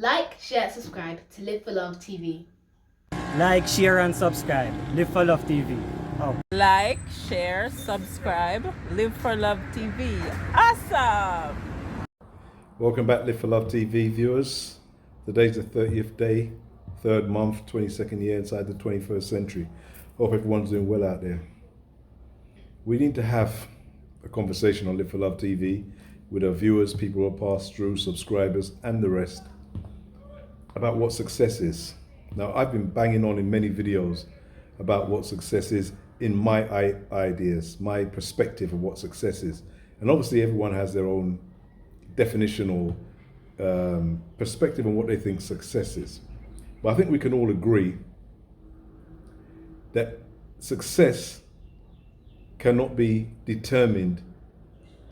Like, share, and subscribe to Live for Love TV. Like, share, and subscribe. Live for Love TV. Oh. Like, share, subscribe, Live for Love TV. Awesome! Welcome back, Live for Love TV viewers. Today's the 30th day, 3rd month, 22nd year inside the 21st century. Hope everyone's doing well out there. We need to have a conversation on Live for Love TV with our viewers, people who pass through, subscribers, and the rest about what success is. Now, I've been banging on in many videos about what success is in my ideas, my perspective of what success is. And obviously everyone has their own definition or perspective on what they think success is. But I think we can all agree that success cannot be determined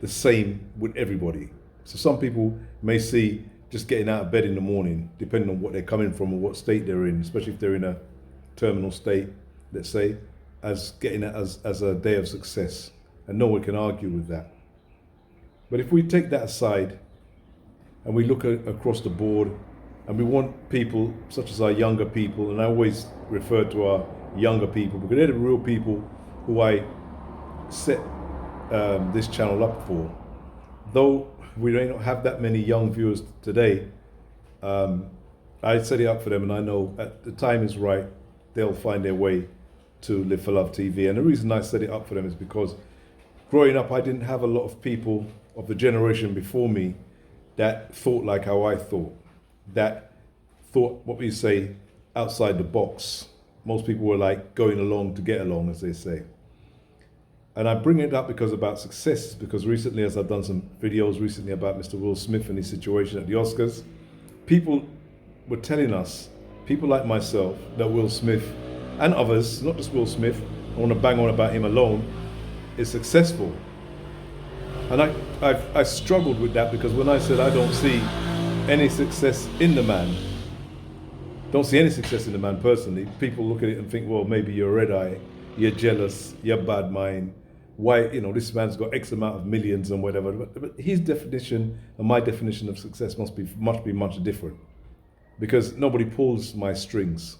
the same with everybody. So some people may see just getting out of bed in the morning, depending on what they're coming from or what state they're in, especially if they're in a terminal state, let's say, as getting it as a day of success. And no one can argue with that. But if we take that aside and we look across the board and we want people such as our younger people, and I always refer to our younger people because they're the real people who I set this channel up for. Though we may not have that many young viewers today, I set it up for them, and I know at the time is right, they'll find their way to Live for Love TV. And the reason I set it up for them is because growing up, I didn't have a lot of people of the generation before me that thought like how I thought, that thought, what we say, outside the box. Most people were like going along to get along, as they say. And I bring it up about success, because recently, as I've done some videos recently about Mr. Will Smith and his situation at the Oscars, people were telling us, people like myself, that Will Smith and others, not just Will Smith, I want to bang on about him alone, is successful. And I struggled with that, because when I said I don't see any success in the man, don't see any success in the man personally, people look at it and think, well, maybe you're red eye, you're jealous, you're bad mind. Why, this man's got X amount of millions and whatever. But his definition and my definition of success must be much different. Because nobody pulls my strings.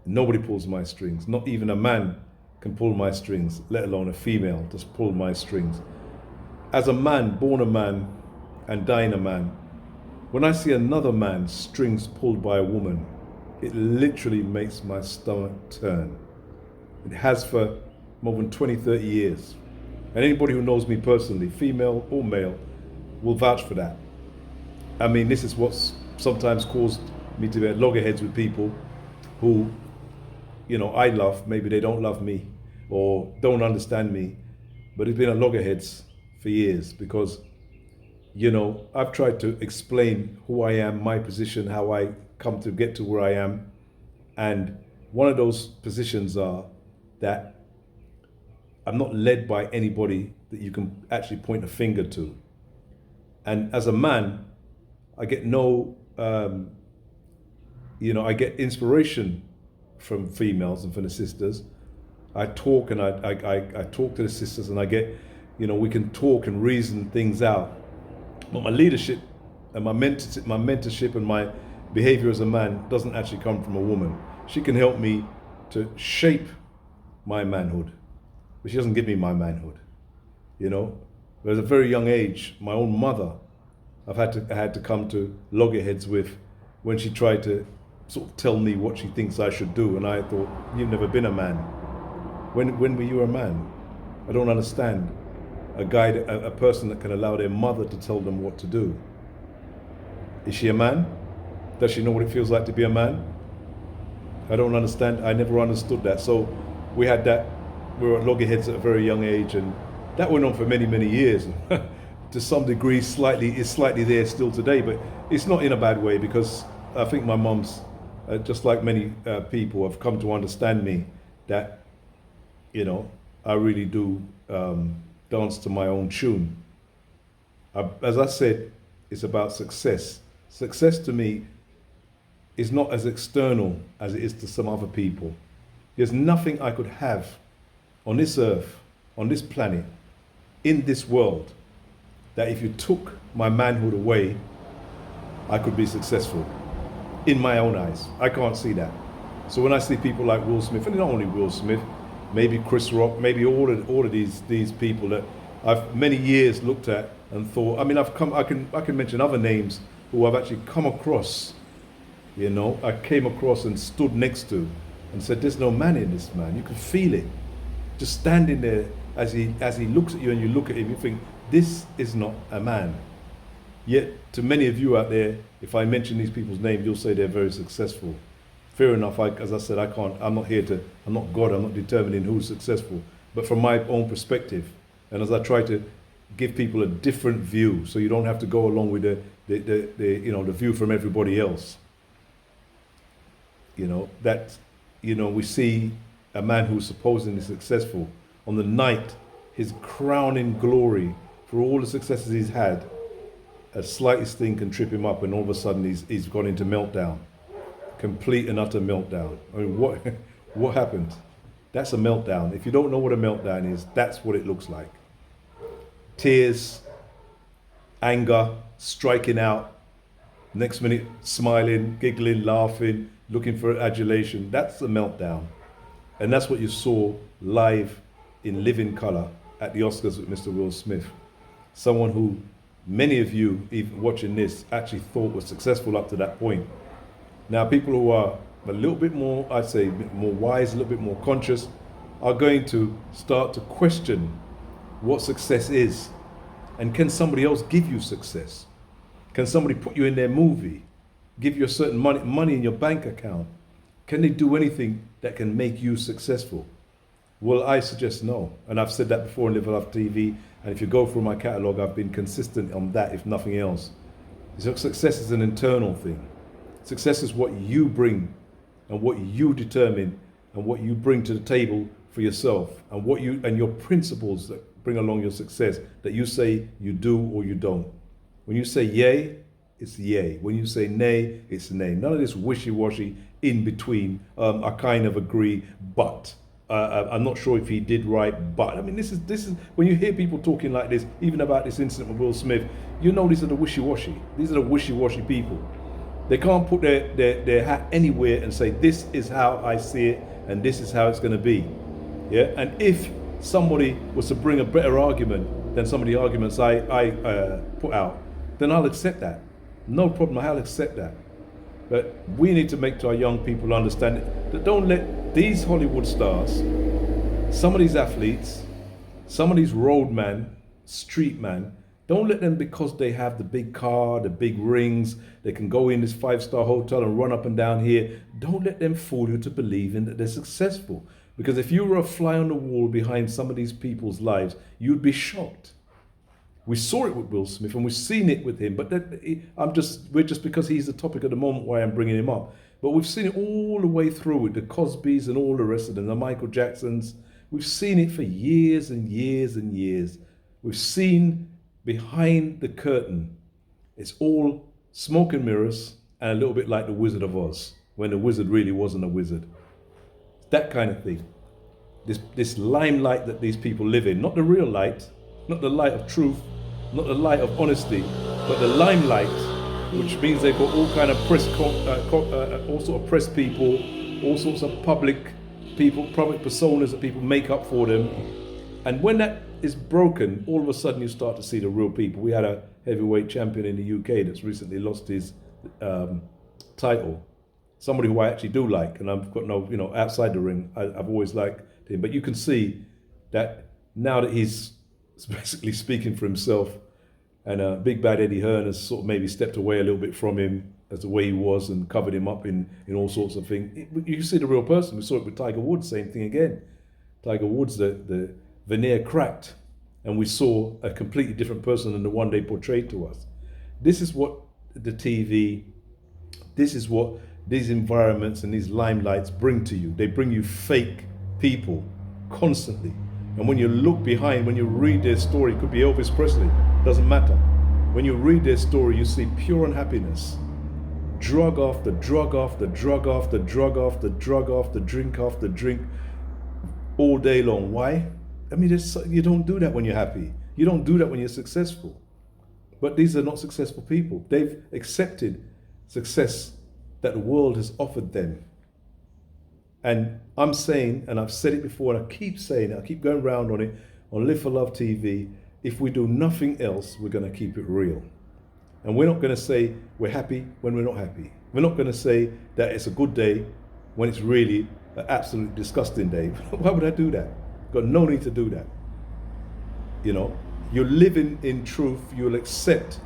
Nobody pulls my strings. Not even a man can pull my strings, let alone a female just pull my strings. As a man, born a man and dying a man, when I see another man's strings pulled by a woman, it literally makes my stomach turn. It has for more than 20, 30 years. And anybody who knows me personally, female or male, will vouch for that. I mean, this is what's sometimes caused me to be at loggerheads with people who, I love, maybe they don't love me or don't understand me, but it's been at loggerheads for years because, I've tried to explain who I am, my position, how I come to get to where I am. And one of those positions are that I'm not led by anybody that you can actually point a finger to. And as a man, I get I get inspiration from females and from the sisters. I talk and I talk to the sisters, and I get, we can talk and reason things out. But my leadership and my mentorship and my behavior as a man doesn't actually come from a woman. She can help me to shape my manhood, but she doesn't give me my manhood. But at a very young age, my own mother, I had to come to loggerheads with when she tried to sort of tell me what she thinks I should do, and I thought, you've never been a man. When were you a man? I don't understand a person that can allow their mother to tell them what to do. Is she a man? Does she know what it feels like to be a man? I don't understand. I never understood that. So we had that. We were at loggerheads at a very young age, and that went on for many, many years. To some degree, it's slightly there still today, but it's not in a bad way, because I think my mom's, just like many people, have come to understand me that, I really do dance to my own tune. As I said, it's about success. Success to me is not as external as it is to some other people. There's nothing I could have on this earth, on this planet, in this world, that if you took my manhood away, I could be successful in my own eyes. I can't see that. So when I see people like Will Smith, and not only Will Smith, maybe Chris Rock, maybe all of these people that I've many years looked at and thought. I mean, I can mention other names who I've actually come across. You know, I came across and stood next to, and said, "There's no man in this man." You can feel it, just standing there as he looks at you, and you look at him. You think, "This is not a man." Yet, to many of you out there, if I mention these people's names, you'll say they're very successful. Fair enough. As I said, I'm not God. I'm not determining who's successful. But from my own perspective, and as I try to give people a different view, so you don't have to go along with the view from everybody else. We see a man who's supposedly successful on the night, his crowning glory for all the successes he's had, a slightest thing can trip him up, and all of a sudden he's gone into meltdown, complete and utter meltdown. I mean, what happened? That's a meltdown. If you don't know what a meltdown is, that's what it looks like. Tears, anger, striking out, next minute smiling, giggling, laughing, looking for adulation. That's a meltdown. And that's what you saw live in living color at the Oscars with Mr. Will Smith. Someone who many of you, even watching this, actually thought was successful up to that point. Now, people who are a little bit more, I'd say, more wise, a little bit more conscious, are going to start to question what success is. And can somebody else give you success? Can somebody put you in their movie? Give you a certain money in your bank account? Can they do anything that can make you successful? Well, I suggest no. And I've said that before on Live Love TV. And if you go through my catalog, I've been consistent on that, if nothing else. So success is an internal thing. Success is what you bring and what you determine and what you bring to the table for yourself, and what you and your principles that bring along your success, that you say you do or you don't. When you say yay, it's yay. When you say nay, it's nay. None of this wishy-washy in between. I kind of agree, but I'm not sure if he did right. But I mean, this is when you hear people talking like this, even about this incident with Will Smith, you know these are the wishy-washy. These are the wishy-washy people. They can't put their hat anywhere and say, this is how I see it and this is how it's going to be. Yeah. And if somebody was to bring a better argument than some of the arguments I put out, then I'll accept that. No problem, I'll accept that. But we need to make to our young people understand that don't let these Hollywood stars, some of these athletes, some of these roadmen, street men, don't let them, because they have the big car, the big rings, they can go in this 5-star hotel and run up and down here. Don't let them fool you to believing that they're successful. Because if you were a fly on the wall behind some of these people's lives, you'd be shocked. We saw it with Will Smith and we've seen it with him, but we're just because he's the topic at the moment why I'm bringing him up. But we've seen it all the way through with the Cosbys and all the rest of them, the Michael Jacksons. We've seen it for years and years and years. We've seen behind the curtain, it's all smoke and mirrors and a little bit like the Wizard of Oz, when the wizard really wasn't a wizard. That kind of thing. This limelight that these people live in, not the real light, not the light of truth, not the light of honesty, but the limelight, which means they've got all kind of all sort of press people, all sorts of public people, public personas that people make up for them. And when that is broken, all of a sudden you start to see the real people. We had a heavyweight champion in the UK that's recently lost his title. Somebody who I actually do like, and I've got no, outside the ring, I've always liked him. But you can see that now that he's basically speaking for himself, and Big Bad Eddie Hearn has sort of maybe stepped away a little bit from him as the way he was and covered him up in all sorts of things. You see the real person. We saw it with Tiger Woods, same thing again. Tiger Woods, the veneer cracked, and we saw a completely different person than the one they portrayed to us. This is what the TV, this is what these environments and these limelights bring to you. They bring you fake people constantly. And when you look behind, when you read their story, it could be Elvis Presley, doesn't matter. When you read their story, you see pure unhappiness. Drug after drug after drug after drug after drug after drink all day long. Why? I mean, you don't do that when you're happy. You don't do that when you're successful. But these are not successful people. They've accepted success that the world has offered them. And I'm saying, and I've said it before, and I keep saying it, I keep going round on it, on Live for Love TV, if we do nothing else, we're going to keep it real. And we're not going to say we're happy when we're not happy. We're not going to say that it's a good day when it's really an absolutely disgusting day. Why would I do that? Got no need to do that. You know, you're living in truth. You'll accept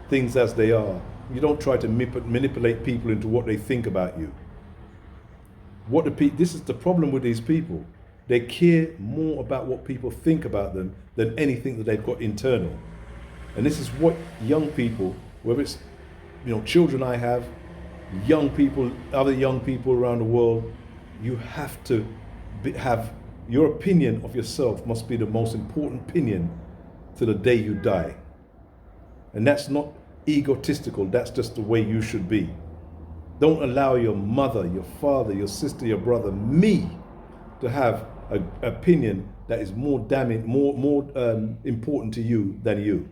things as they are. You don't try to manipulate people into what they think about you. This is the problem with these people. They care more about what people think about them than anything that they've got internal. And this is what young people, whether it's, you know, children I have, young people, other young people around the world, you have to have your opinion of yourself must be the most important opinion to the day you die. And that's not egotistical, that's just the way you should be. Don't allow your mother, your father, your sister, your brother, me, to have an opinion that is more damning, more important to you than you.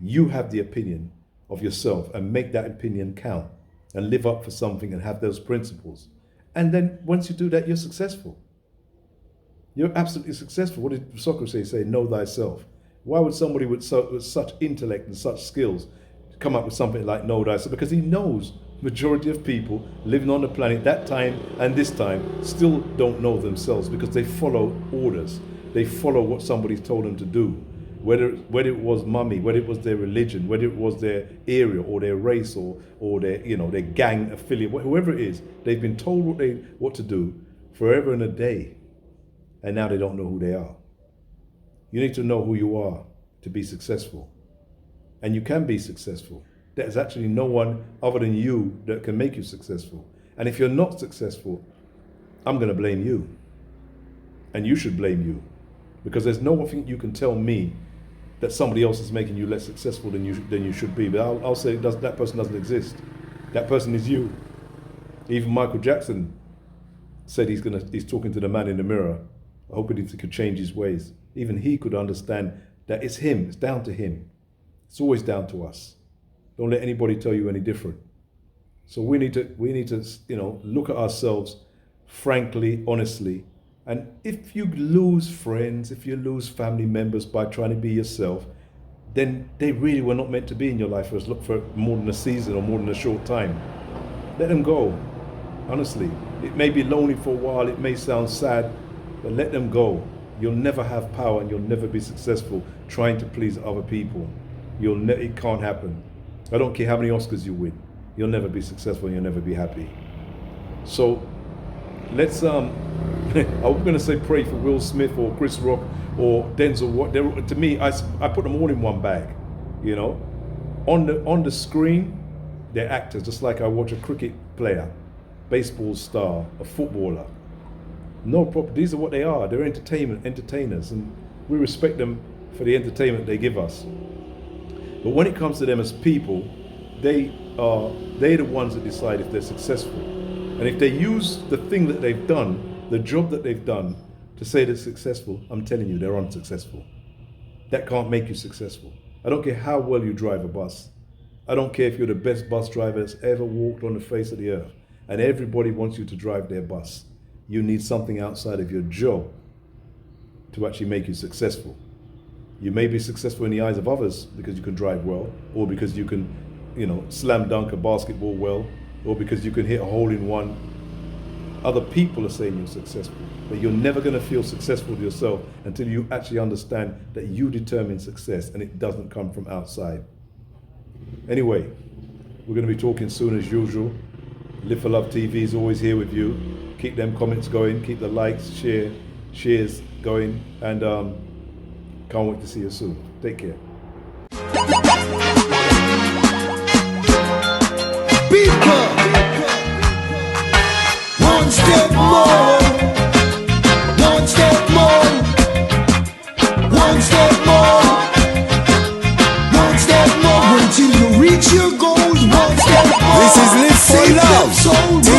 You have the opinion of yourself and make that opinion count and live up for something and have those principles. And then once you do that, you're successful. You're absolutely successful. What did Socrates say? Know thyself. Why would somebody with such intellect and such skills come up with something like know thyself? Because he knows majority of people living on the planet that time and this time still don't know themselves because they follow orders. They follow what somebody's told them to do. Whether it was mummy, whether it was their religion, whether it was their area or their race or their, you know, their gang affiliate, whoever it is, they've been told what to do forever and a day, and now they don't know who they are. You need to know who you are to be successful, and you can be successful. There's actually no one other than you that can make you successful. And if you're not successful, I'm going to blame you, and you should blame you, because there's no one thing you can tell me that somebody else is making you less successful than you should be. But I'll say that person doesn't exist. That person is you. Even Michael Jackson said he's talking to the man in the mirror, hoping he could change his ways. Even he could understand that it's him. It's down to him. It's always down to us. Don't let anybody tell you any different. So we need to look at ourselves frankly, honestly. And if you lose friends, if you lose family members by trying to be yourself, then they really were not meant to be in your life for more than a season or more than a short time. Let them go, honestly. It may be lonely for a while, it may sound sad, but let them go. You'll never have power and you'll never be successful trying to please other people. It can't happen. I don't care how many Oscars you win. You'll never be successful and you'll never be happy. So let's I'm going to say pray for Will Smith or Chris Rock or Denzel. To me, I put them all in one bag. You know, on the screen, they're actors, just like I watch a cricket player, baseball star, a footballer. No problem. These are what they are. They're entertainers, and we respect them for the entertainment they give us. But when it comes to them as people, they're the ones that decide if they're successful. And if they use the thing that they've done, the job that they've done, to say they're successful, I'm telling you, they're unsuccessful. That can't make you successful. I don't care how well you drive a bus. I don't care if you're the best bus driver that's ever walked on the face of the earth, and everybody wants you to drive their bus. You need something outside of your job to actually make you successful. You may be successful in the eyes of others because you can drive well, or because you can, slam dunk a basketball well, or because you can hit a hole in one. Other people are saying you're successful, but you're never going to feel successful to yourself until you actually understand that you determine success and it doesn't come from outside. Anyway, we're going to be talking soon as usual. Live for Love TV is always here with you. Keep them comments going, keep the likes, shares going, and can't wait to see you soon. Take care. One step more, one step more, one step more, one step more, until you reach your goals. One step more. This is Live for Love.